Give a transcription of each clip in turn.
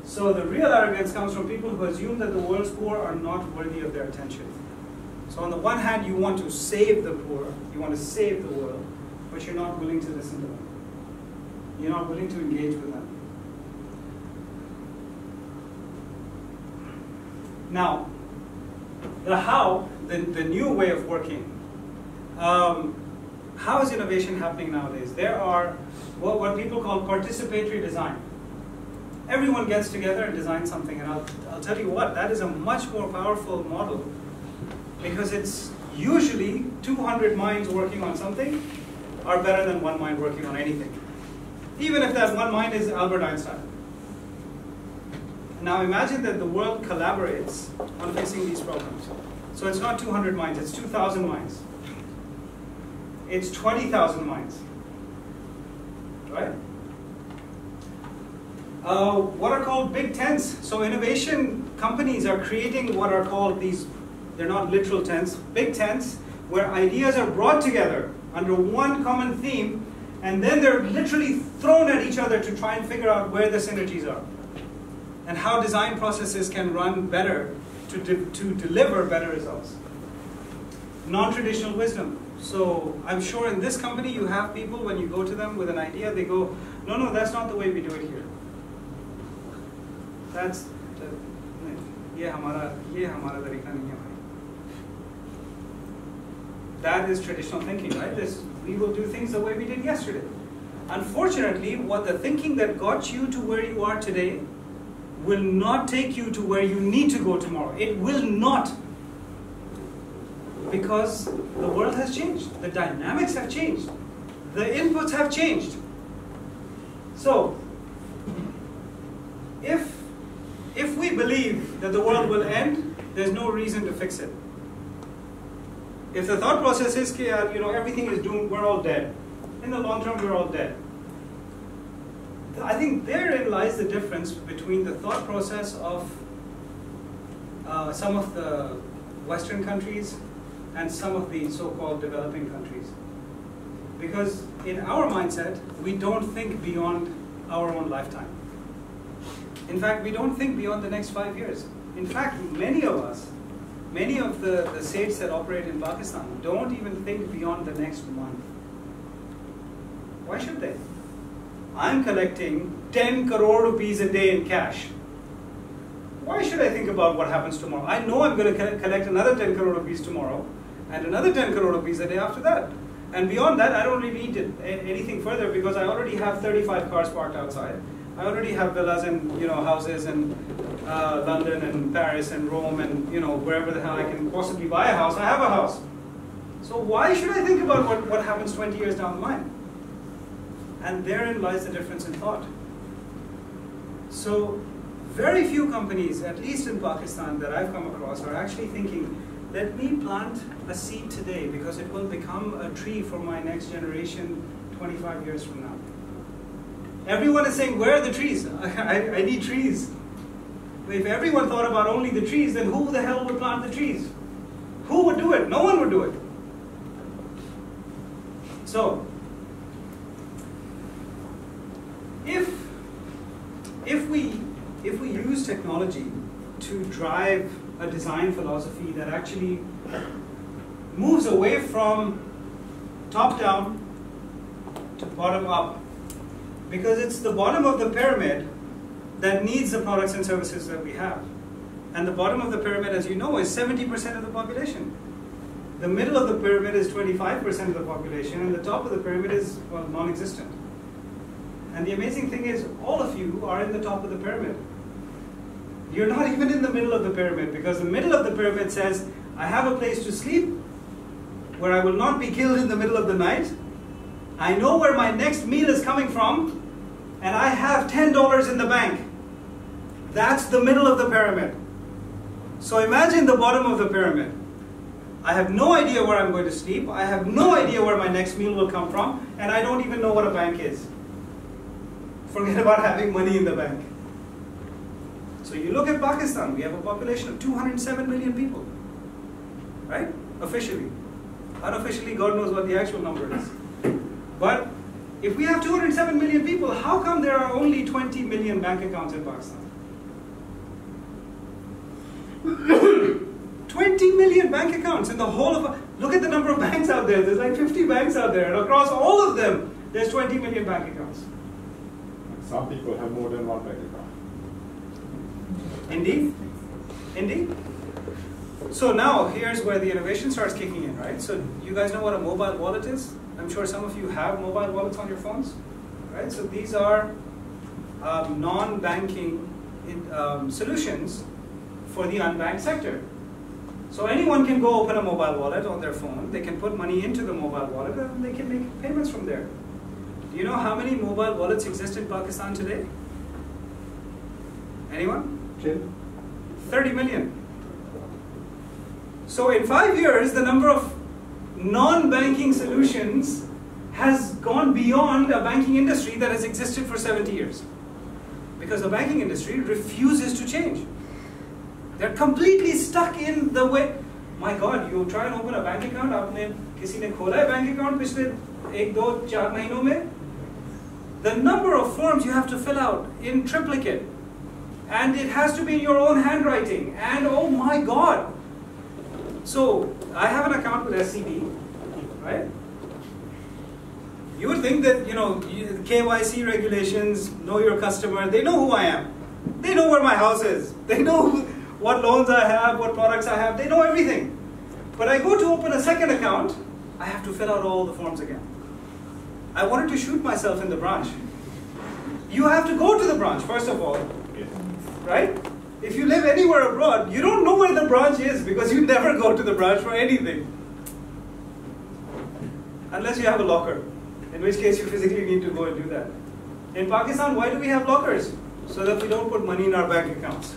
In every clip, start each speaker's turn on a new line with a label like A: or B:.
A: So the real arrogance comes from people who assume that the world's poor are not worthy of their attention. So on the one hand, you want to save the poor, you want to save the world, but you're not willing to listen to them. You're not willing to engage with them. Now, the how, the new way of working. How is innovation happening nowadays? There are what people call participatory design. Everyone gets together and designs something, and I'll tell you what, that is a much more powerful model, because it's usually 200 minds working on something are better than one mind working on anything. Even if that one mind is Albert Einstein. Now imagine that the world collaborates on fixing these problems. So it's not 200 minds, it's 2,000 minds. It's 20,000 minds, right? What are called big tents. So innovation companies are creating what are called these, they're not literal tents, big tents, where ideas are brought together under one common theme, and then they're literally thrown at each other to try and figure out where the synergies are, and how design processes can run better to deliver better results. Non-traditional wisdom. So I'm sure in this company you have people, when you go to them with an idea, they go, no, that's not the way we do it here. That's ये हमारा तरीका नहीं है भाई. That is traditional thinking, right? We will do things the way we did yesterday. Unfortunately, what the thinking that got you to where you are today will not take you to where you need to go tomorrow. It will not. Because the world has changed. The dynamics have changed. The inputs have changed. So, if we believe that the world will end, there's no reason to fix it. If the thought process is, everything is doomed, we're all dead. In the long term, we're all dead. I think therein lies the difference between the thought process of some of the Western countries and some of the so-called developing countries. Because in our mindset, we don't think beyond our own lifetime. In fact, we don't think beyond the next 5 years. In fact, many of us, many of the states that operate in Pakistan don't even think beyond the next month. Why should they? I'm collecting 10 crore rupees a day in cash. Why should I think about what happens tomorrow? I know I'm going to collect another 10 crore rupees tomorrow, and another 10 crore rupees a day after that. And beyond that, I don't really need anything further, because I already have 35 cars parked outside. I already have villas and houses in London and Paris and Rome and wherever the hell I can possibly buy a house. I have a house. So why should I think about what happens 20 years down the line? And therein lies the difference in thought. So very few companies, at least in Pakistan, that I've come across are actually thinking, let me plant a seed today because it will become a tree for my next generation 25 years from now. Everyone is saying, where are the trees? I need trees. If everyone thought about only the trees, then who the hell would plant the trees? Who would do it? No one would do it. So, if we use technology to drive a design philosophy that actually moves away from top down to bottom up, because it's the bottom of the pyramid that needs the products and services that we have. And the bottom of the pyramid, as you know, is 70% of the population. The middle of the pyramid is 25% of the population, and the top of the pyramid is, well, non-existent. And the amazing thing is, all of you are in the top of the pyramid. You're not even in the middle of the pyramid, because the middle of the pyramid says, I have a place to sleep, where I will not be killed in the middle of the night. I know where my next meal is coming from, and I have $10 in the bank. That's the middle of the pyramid. So imagine the bottom of the pyramid. I have no idea where I'm going to sleep, I have no idea where my next meal will come from, and I don't even know what a bank is. Forget about having money in the bank. So you look at Pakistan, we have a population of 207 million people, right? Officially. Unofficially, God knows what the actual number is. But if we have 207 million people, how come there are only 20 million bank accounts in Pakistan? 20 million bank accounts in the whole of, look at the number of banks out there. There's like 50 banks out there, and across all of them, there's 20 million bank accounts.
B: Some people have more than one bank account.
A: Indeed. Indeed. So now, here's where the innovation starts kicking in, right? So you guys know what a mobile wallet is? I'm sure some of you have mobile wallets on your phones, right? So these are non-banking solutions for the unbanked sector. So anyone can go open a mobile wallet on their phone, they can put money into the mobile wallet, and they can make payments from there. Do you know how many mobile wallets exist in Pakistan today? Anyone? 30 million. So in 5 years, the number of non-banking solutions has gone beyond a banking industry that has existed for 70 years. Because the banking industry refuses to change. They're completely stuck in the way. My God, you try and open a bank account, आपने किसी ने खोला है bank account पिछले 1-2-4 महीनों में? The number of forms you have to fill out in triplicate, and it has to be in your own handwriting, and oh my God. So I have an account with SCB, right? You would think that, you know, KYC regulations, know your customer, they know who I am. They know where my house is. They know what loans I have, what products I have. They know everything. But I go to open a second account, I have to fill out all the forms again. I wanted to shoot myself in the branch. You have to go to the branch, first of all, right? If you live anywhere abroad, you don't know where the branch is because you never go to the branch for anything. Unless you have a locker, in which case you physically need to go and do that. In Pakistan, why do we have lockers? So that we don't put money in our bank accounts.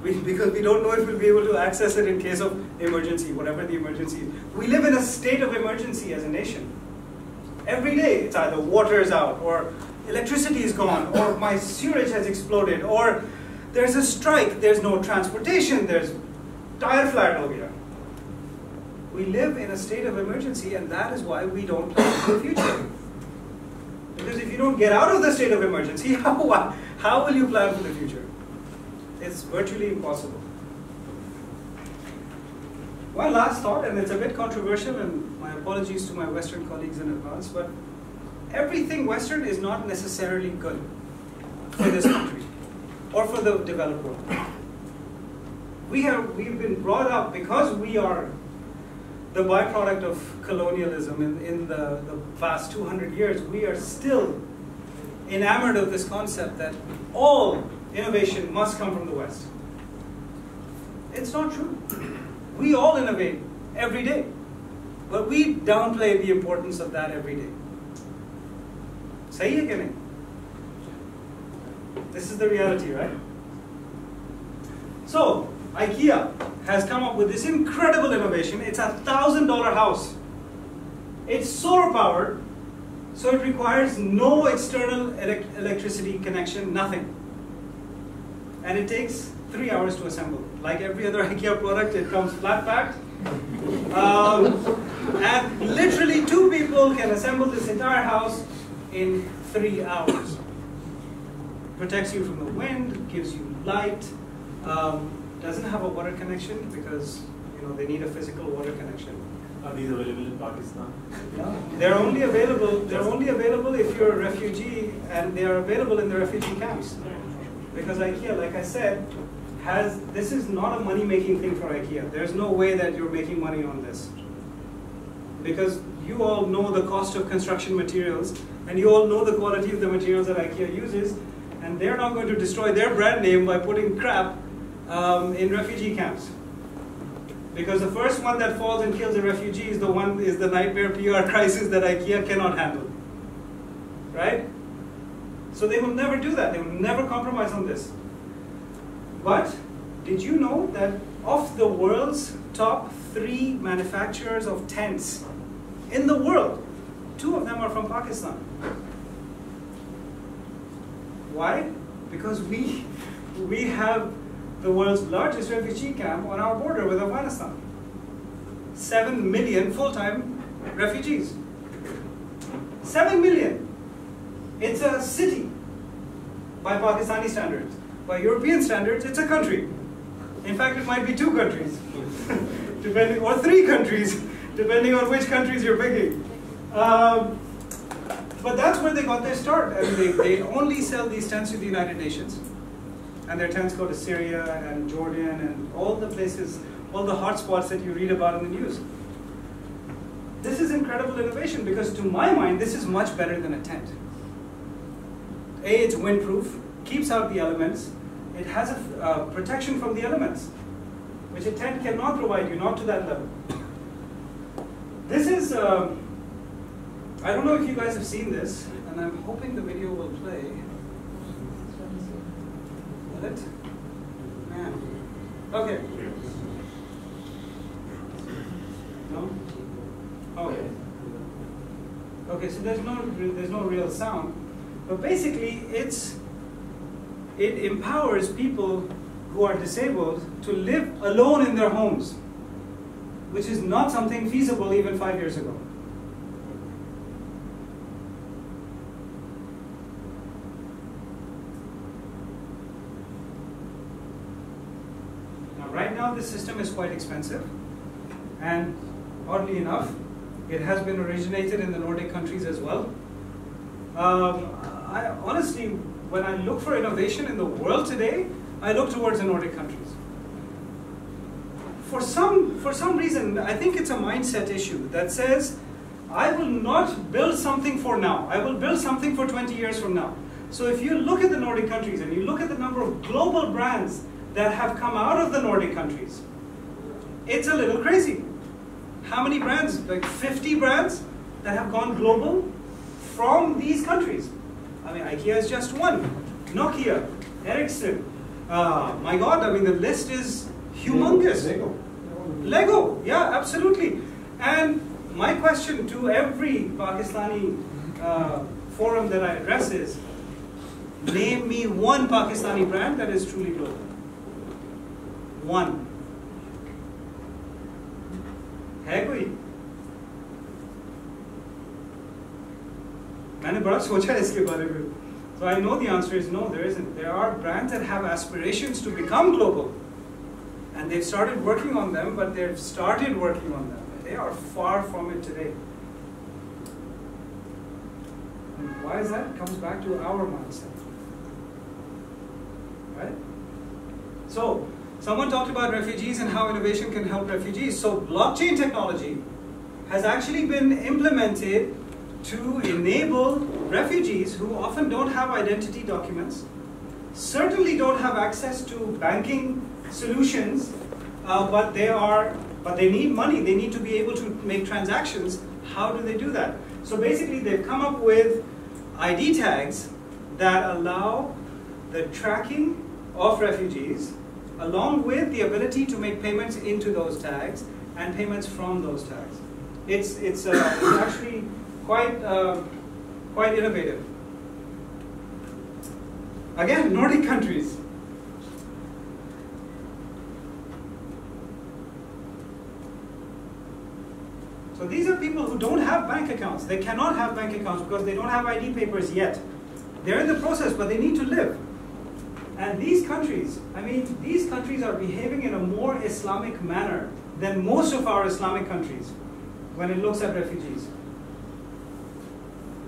A: Because we don't know if we'll be able to access it in case of emergency, whatever the emergency is. We live in a state of emergency as a nation. Every day, it's either water is out, or electricity is gone, or my sewage has exploded, or there's a strike, there's no transportation, there's tire flat over here. We live in a state of emergency, and that is why we don't plan for the future. Because if you don't get out of the state of emergency, how will you plan for the future? It's virtually impossible. One last thought, and it's a bit controversial, and my apologies to my Western colleagues in advance, but everything Western is not necessarily good for this country or for the developed world. We've been brought up, because we are the byproduct of colonialism in the past 200 years, we are still enamored of this concept that all innovation must come from the West. It's not true. We all innovate every day, but we downplay the importance of that every day. Sahi hai ki nahi? This is the reality, right? So, IKEA has come up with this incredible innovation. It's a $1,000 house. It's solar powered, so it requires no external electricity connection, nothing. And it takes 3 hours to assemble. Like every other IKEA product, it comes flat packed. And literally 2 people can assemble this entire house in 3 hours. Protects you from the wind, gives you light, doesn't have a water connection because they need a physical water connection.
C: Are these available in Pakistan?
A: No, they're only available. They're only available if you're a refugee, and they are available in the refugee camps. Because IKEA, like I said, this is not a money-making thing for IKEA. There's no way that you're making money on this. Because you all know the cost of construction materials, and you all know the quality of the materials that IKEA uses, and they're not going to destroy their brand name by putting crap in refugee camps. Because the first one that falls and kills a refugee is the nightmare PR crisis that IKEA cannot handle. Right? So they will never do that. They will never compromise on this. But did you know that of the world's top 3 manufacturers of tents in the world, 2 of them are from Pakistan? Why? Because we have the world's largest refugee camp on our border with Afghanistan. 7 million full-time refugees. 7 million. It's a city by Pakistani standards. By European standards, it's a country. In fact, it might be 2 countries, depending, or 3 countries, depending on which countries you're picking. But that's where they got their start. I mean, they only sell these tents to the United Nations. And their tents go to Syria and Jordan and all the places, all the hotspots that you read about in the news. This is incredible innovation because to my mind, this is much better than a tent. A, it's windproof, keeps out the elements. It has a protection from the elements, which a tent cannot provide you, not to that level. This is, I don't know if you guys have seen this, and I'm hoping the video will play. Will it? Man. Okay. No? Okay. Okay, so there's no real sound, but basically it empowers people who are disabled to live alone in their homes, which is not something feasible even 5 years ago. Now, right now, this system is quite expensive, and oddly enough, it has been originated in the Nordic countries as well. I honestly, when I look for innovation in the world today, I look towards the Nordic countries. For some reason, I think it's a mindset issue that says, I will not build something for now. I will build something for 20 years from now. So if you look at the Nordic countries and you look at the number of global brands that have come out of the Nordic countries, it's a little crazy. How many brands? Like 50 brands that have gone global from these countries. I mean, IKEA is just one. Nokia, Ericsson. My God, I mean, the list is humongous. Lego, yeah, absolutely. And my question to every Pakistani forum that I address is, name me one Pakistani brand that is truly global. One. है कोई? मैंने बड़ा सोचा इसके बारे में. So I know the answer is no, there isn't. There are brands that have aspirations to become global. And they've started working on them, but they've started working on them. They are far from it today. And why is that? It comes back to our mindset. Right? So, someone talked about refugees and how innovation can help refugees. So blockchain technology has actually been implemented to enable refugees who often don't have identity documents, certainly don't have access to banking solutions, but they need money. They need to be able to make transactions. How do they do that? So basically, they've come up with ID tags that allow the tracking of refugees, along with the ability to make payments into those tags and payments from those tags. It's actually quite innovative. Again, Nordic countries. So these are people who don't have bank accounts. They cannot have bank accounts because they don't have ID papers yet. They're in the process, but they need to live. And these countries, I mean, these countries are behaving in a more Islamic manner than most of our Islamic countries when it looks at refugees.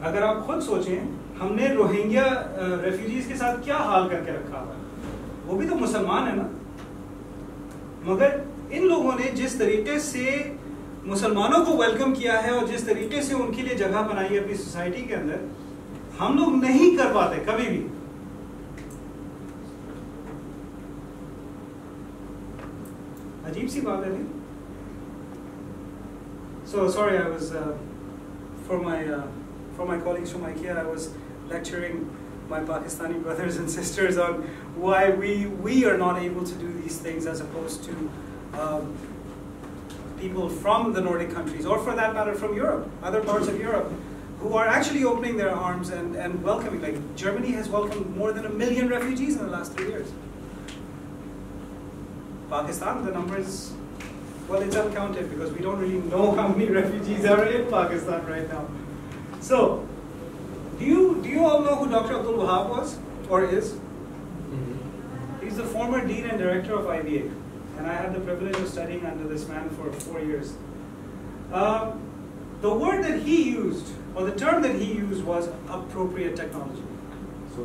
A: अगर आप खुद सोचें, हमने Rohingya refugees के साथ क्या हाल करके रखा हुआ है? वो भी तो मुसलमान है ना? मगर इन लोगों ने जिस तरीके से मुसलमानों को वेलकम किया है और जिस तरीके से उनके लिए जगह बनाई है अपनी सोसाइटी के अंदर, हम लोग नहीं कर पाते कभी भी. अजीब सी बात है नहीं? So sorry, I was for my colleagues from IKEA, I was lecturing my Pakistani brothers and sisters on why we are not able to do these things as opposed to people from the Nordic countries, or for that matter from Europe, other parts of Europe, who are actually opening their arms and welcoming. Like Germany has welcomed more than 1 million refugees in the last 3 years. Pakistan, the number is, well, it's uncounted because we don't really know how many refugees are in Pakistan right now. So, do you all know who Dr. Abdul Wahab was, or is? He's the former dean and director of IBA, and I had the privilege of studying under this man for 4 years. The word that he used, or the term that he used, was appropriate technology.
B: So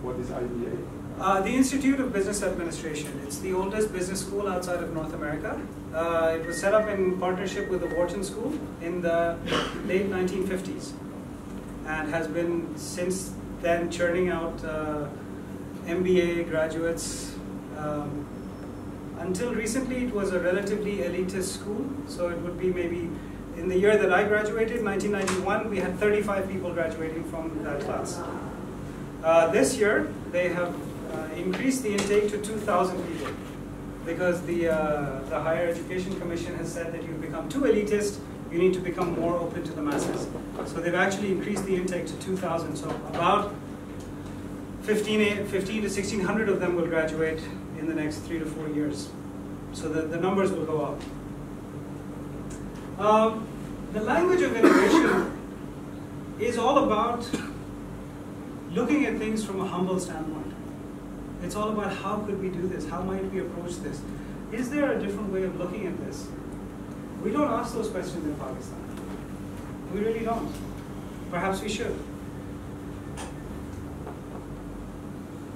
B: what is IBA?
A: The Institute of Business Administration. It's the oldest business school outside of North America. It was set up in partnership with the Wharton School in the late 1950s, and has been since then churning out MBA graduates. Until recently, it was a relatively elitist school, so it would be maybe, in the year that I graduated, 1991, we had 35 people graduating from that class. This year, they have increased the intake to 2,000 people, because the Higher Education Commission has said that you've become too elitist, you need to become more open to the masses. So they've actually increased the intake to 2,000, so about 15 to 1,600 of them will graduate in the next 3 to 4 years. So the numbers will go up. The language of innovation is all about looking at things from a humble standpoint. It's all about how could we do this? How might we approach this? Is there a different way of looking at this? We don't ask those questions in Pakistan. We really don't. Perhaps we should.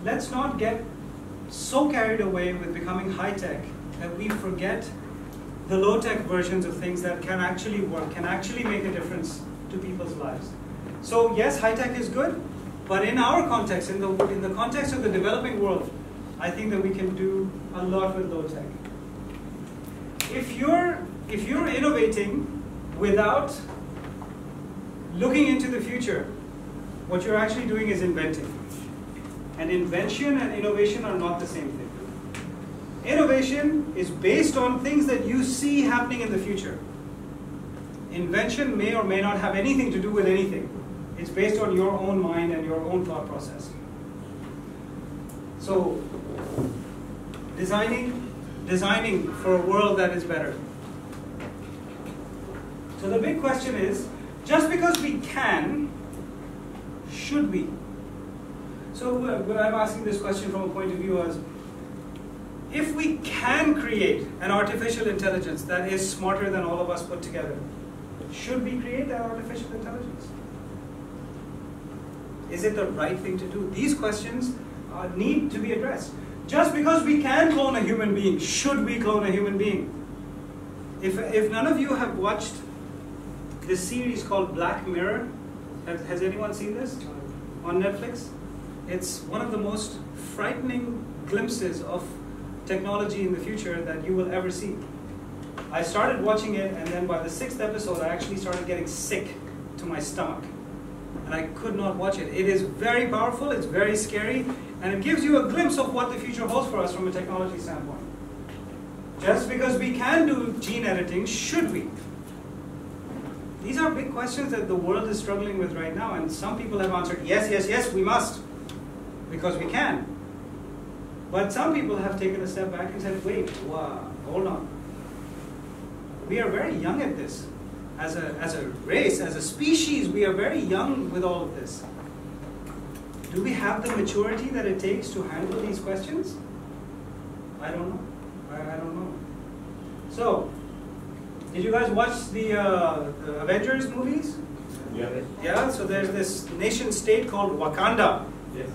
A: Let's not get so carried away with becoming high-tech that we forget the low-tech versions of things that can actually work, can actually make a difference to people's lives. So yes, high-tech is good, but in our context, in the context of the developing world, I think that we can do a lot with low-tech. If you're innovating without looking into the future, what you're actually doing is inventing. And invention and innovation are not the same thing. Innovation is based on things that you see happening in the future. Invention may or may not have anything to do with anything. It's based on your own mind and your own thought process. So, designing for a world that is better. So the big question is, just because we can, should we? So I'm asking this question from a point of view as, if we can create an artificial intelligence that is smarter than all of us put together, should we create that artificial intelligence? Is it the right thing to do? These questions need to be addressed. Just because we can clone a human being, should we clone a human being? If none of you have watched this series called Black Mirror, has anyone seen this on Netflix? It's one of the most frightening glimpses of technology in the future that you will ever see. I started watching it, and then by the 6th episode, I actually started getting sick to my stomach. And I could not watch it. It is very powerful, it's very scary, and it gives you a glimpse of what the future holds for us from a technology standpoint. Just because we can do gene editing, should we? These are big questions that the world is struggling with right now, and some people have answered, yes, yes, yes, we must, because we can. But some people have taken a step back and said, wait, wow, hold on. We are very young at this. As a race, as a species, we are very young with all of this. Do we have the maturity that it takes to handle these questions? I don't know. I don't know. So, did you guys watch the Avengers movies?
B: Yeah.
A: Yeah, so there's this nation state called Wakanda.
C: Yes.